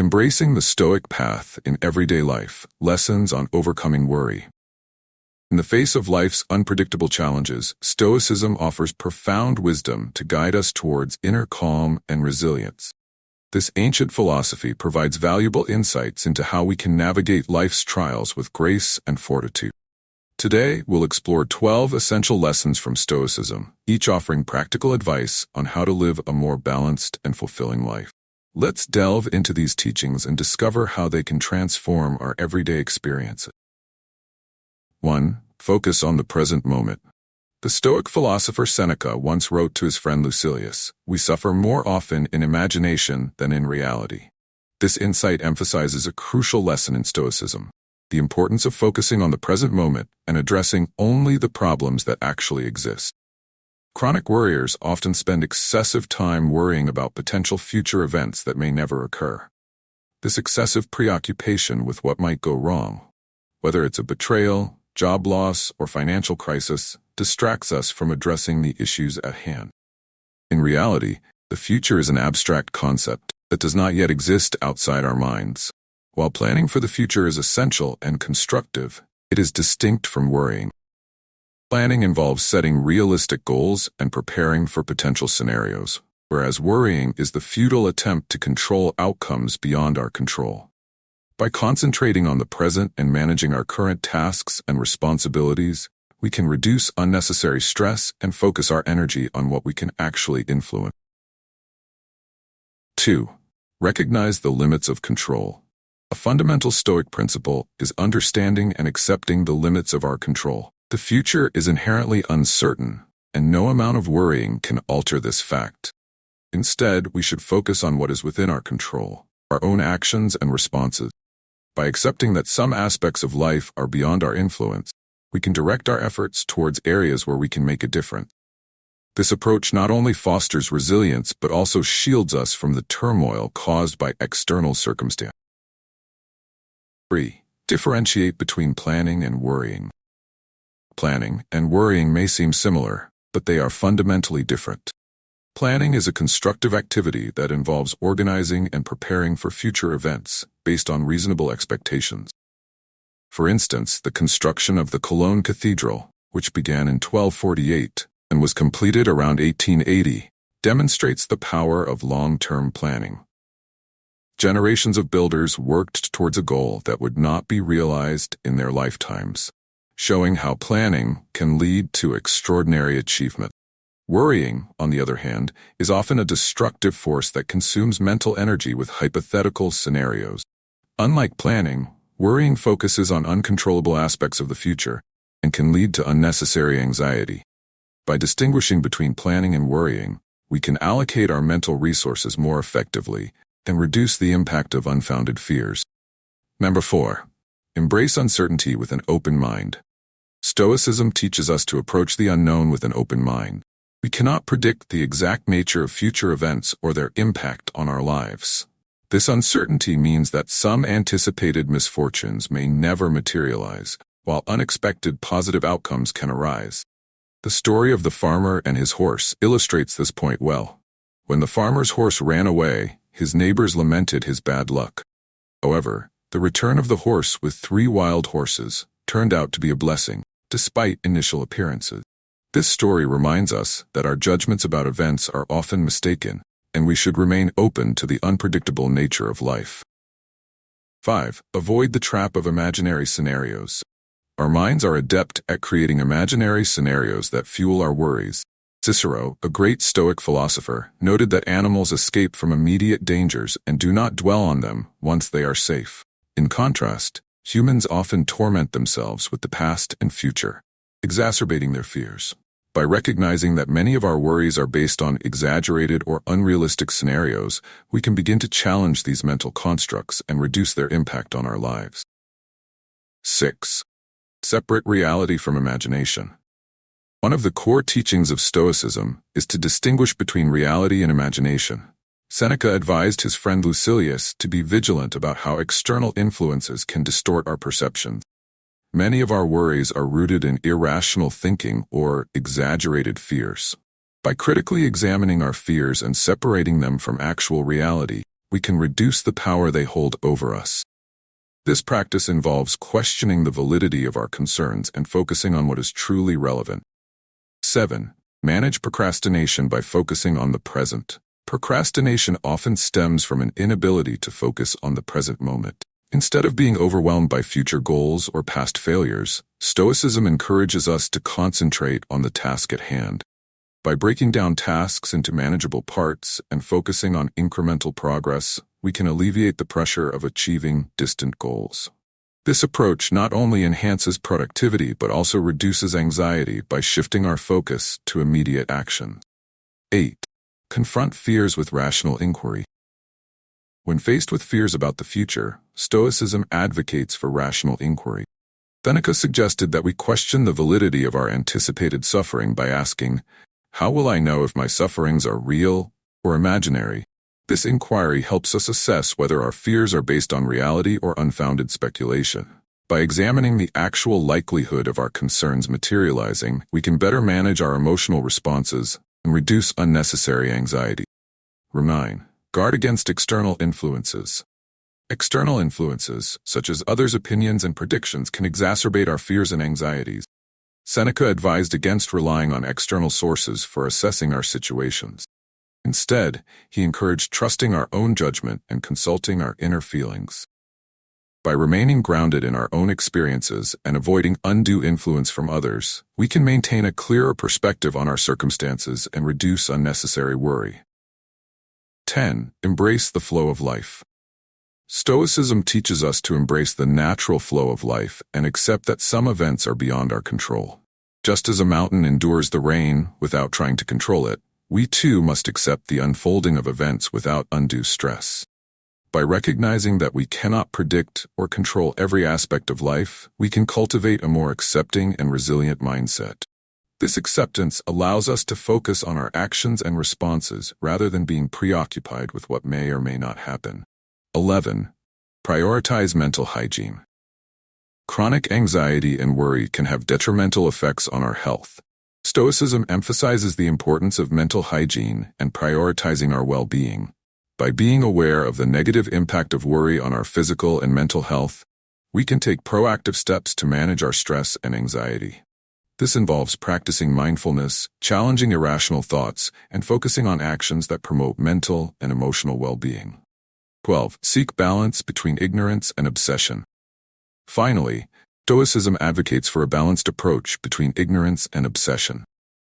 Embracing the Stoic path in everyday life, lessons on overcoming worry. In the face of life's unpredictable challenges, Stoicism offers profound wisdom to guide us towards inner calm and resilience. This ancient philosophy provides valuable insights into how we can navigate life's trials with grace and fortitude. Today, we'll explore 12 essential lessons from Stoicism, each offering practical advice on how to live a more balanced and fulfilling life. Let's delve into these teachings and discover how they can transform our everyday experiences. 1. Focus on the present moment. The Stoic philosopher Seneca once wrote to his friend Lucilius, "We suffer more often in imagination than in reality." This insight emphasizes a crucial lesson in Stoicism, the importance of focusing on the present moment and addressing only the problems that actually exist. Chronic worriers often spend excessive time worrying about potential future events that may never occur. This excessive preoccupation with what might go wrong, whether it's a betrayal, job loss, or financial crisis, distracts us from addressing the issues at hand. In reality, the future is an abstract concept that does not yet exist outside our minds. While planning for the future is essential and constructive, it is distinct from worrying. Planning involves setting realistic goals and preparing for potential scenarios, whereas worrying is the futile attempt to control outcomes beyond our control. By concentrating on the present and managing our current tasks and responsibilities, we can reduce unnecessary stress and focus our energy on what we can actually influence. 2. Recognize the limits of control. A fundamental Stoic principle is understanding and accepting the limits of our control. The future is inherently uncertain, and no amount of worrying can alter this fact. Instead, we should focus on what is within our control, our own actions and responses. By accepting that some aspects of life are beyond our influence, we can direct our efforts towards areas where we can make a difference. This approach not only fosters resilience but also shields us from the turmoil caused by external circumstances. 3. Differentiate between planning and worrying. Planning and worrying may seem similar, but they are fundamentally different. Planning is a constructive activity that involves organizing and preparing for future events based on reasonable expectations. For instance, the construction of the Cologne Cathedral, which began in 1248 and was completed around 1880, demonstrates the power of long-term planning. Generations of builders worked towards a goal that would not be realized in their lifetimes, showing how planning can lead to extraordinary achievement. Worrying, on the other hand, is often a destructive force that consumes mental energy with hypothetical scenarios. Unlike planning, worrying focuses on uncontrollable aspects of the future and can lead to unnecessary anxiety. By distinguishing between planning and worrying, we can allocate our mental resources more effectively and reduce the impact of unfounded fears. Number 4. Embrace uncertainty with an open mind. Stoicism teaches us to approach the unknown with an open mind. We cannot predict the exact nature of future events or their impact on our lives. This uncertainty means that some anticipated misfortunes may never materialize, while unexpected positive outcomes can arise. The story of the farmer and his horse illustrates this point well. When the farmer's horse ran away, his neighbors lamented his bad luck. However, the return of the horse with 3 wild horses turned out to be a blessing, despite initial appearances. This story reminds us that our judgments about events are often mistaken, and we should remain open to the unpredictable nature of life. 5. Avoid the trap of imaginary scenarios. Our minds are adept at creating imaginary scenarios that fuel our worries. Cicero, a great Stoic philosopher, noted that animals escape from immediate dangers and do not dwell on them once they are safe. In contrast, humans often torment themselves with the past and future, exacerbating their fears. By recognizing that many of our worries are based on exaggerated or unrealistic scenarios, we can begin to challenge these mental constructs and reduce their impact on our lives. 6. Separate reality from imagination. One of the core teachings of Stoicism is to distinguish between reality and imagination. Seneca advised his friend Lucilius to be vigilant about how external influences can distort our perceptions. Many of our worries are rooted in irrational thinking or exaggerated fears. By critically examining our fears and separating them from actual reality, we can reduce the power they hold over us. This practice involves questioning the validity of our concerns and focusing on what is truly relevant. 7. Manage procrastination by focusing on the present. Procrastination often stems from an inability to focus on the present moment. Instead of being overwhelmed by future goals or past failures, Stoicism encourages us to concentrate on the task at hand. By breaking down tasks into manageable parts and focusing on incremental progress, we can alleviate the pressure of achieving distant goals. This approach not only enhances productivity but also reduces anxiety by shifting our focus to immediate action. 8. Confront fears with rational inquiry. When faced with fears about the future, Stoicism advocates for rational inquiry. Seneca suggested that we question the validity of our anticipated suffering by asking, "How will I know if my sufferings are real or imaginary?" This inquiry helps us assess whether our fears are based on reality or unfounded speculation. By examining the actual likelihood of our concerns materializing, we can better manage our emotional responses and reduce unnecessary anxiety. 9. Guard against external influences. External influences, such as others' opinions and predictions, can exacerbate our fears and anxieties. Seneca advised against relying on external sources for assessing our situations. Instead, he encouraged trusting our own judgment and consulting our inner feelings. By remaining grounded in our own experiences and avoiding undue influence from others, we can maintain a clearer perspective on our circumstances and reduce unnecessary worry. 10. Embrace the flow of life. Stoicism teaches us to embrace the natural flow of life and accept that some events are beyond our control. Just as a mountain endures the rain without trying to control it, we too must accept the unfolding of events without undue stress. By recognizing that we cannot predict or control every aspect of life, we can cultivate a more accepting and resilient mindset. This acceptance allows us to focus on our actions and responses rather than being preoccupied with what may or may not happen. 11. Prioritize mental hygiene. Chronic anxiety and worry can have detrimental effects on our health. Stoicism emphasizes the importance of mental hygiene and prioritizing our well-being. By being aware of the negative impact of worry on our physical and mental health, we can take proactive steps to manage our stress and anxiety. This involves practicing mindfulness, challenging irrational thoughts, and focusing on actions that promote mental and emotional well-being. 12. Seek balance between ignorance and obsession. Finally, Stoicism advocates for a balanced approach between ignorance and obsession.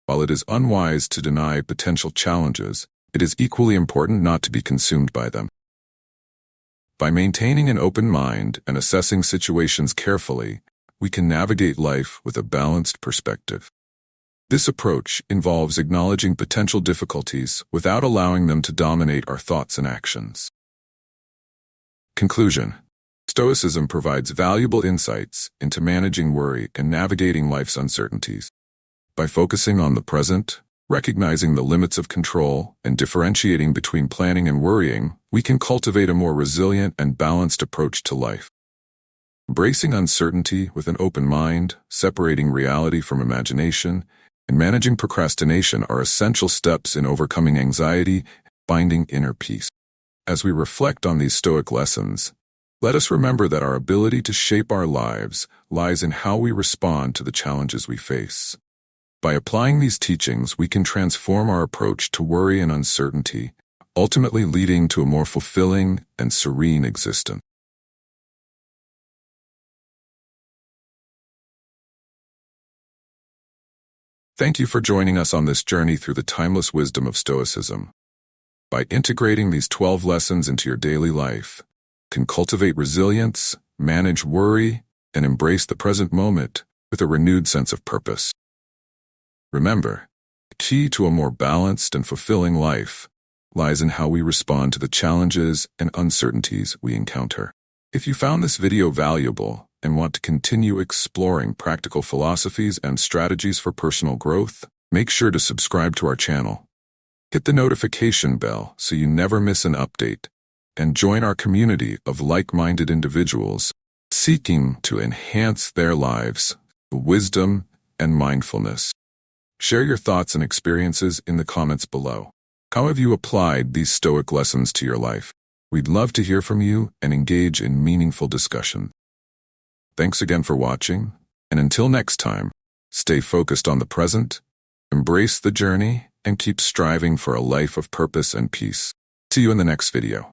While it is unwise to deny potential challenges, it is equally important not to be consumed by them. By maintaining an open mind and assessing situations carefully, we can navigate life with a balanced perspective. This approach involves acknowledging potential difficulties without allowing them to dominate our thoughts and actions. Conclusion. Stoicism provides valuable insights into managing worry and navigating life's uncertainties. By focusing on the present, recognizing the limits of control, and differentiating between planning and worrying, we can cultivate a more resilient and balanced approach to life. Embracing uncertainty with an open mind, separating reality from imagination, and managing procrastination are essential steps in overcoming anxiety and finding inner peace. As we reflect on these Stoic lessons, let us remember that our ability to shape our lives lies in how we respond to the challenges we face. By applying these teachings, we can transform our approach to worry and uncertainty, ultimately leading to a more fulfilling and serene existence. Thank you for joining us on this journey through the timeless wisdom of Stoicism. By integrating these 12 lessons into your daily life, you can cultivate resilience, manage worry, and embrace the present moment with a renewed sense of purpose. Remember, the key to a more balanced and fulfilling life lies in how we respond to the challenges and uncertainties we encounter. If you found this video valuable and want to continue exploring practical philosophies and strategies for personal growth, make sure to subscribe to our channel. Hit the notification bell so you never miss an update, and join our community of like-minded individuals seeking to enhance their lives with wisdom and mindfulness. Share your thoughts and experiences in the comments below. How have you applied these Stoic lessons to your life? We'd love to hear from you and engage in meaningful discussion. Thanks again for watching, and until next time, stay focused on the present, embrace the journey, and keep striving for a life of purpose and peace. See you in the next video.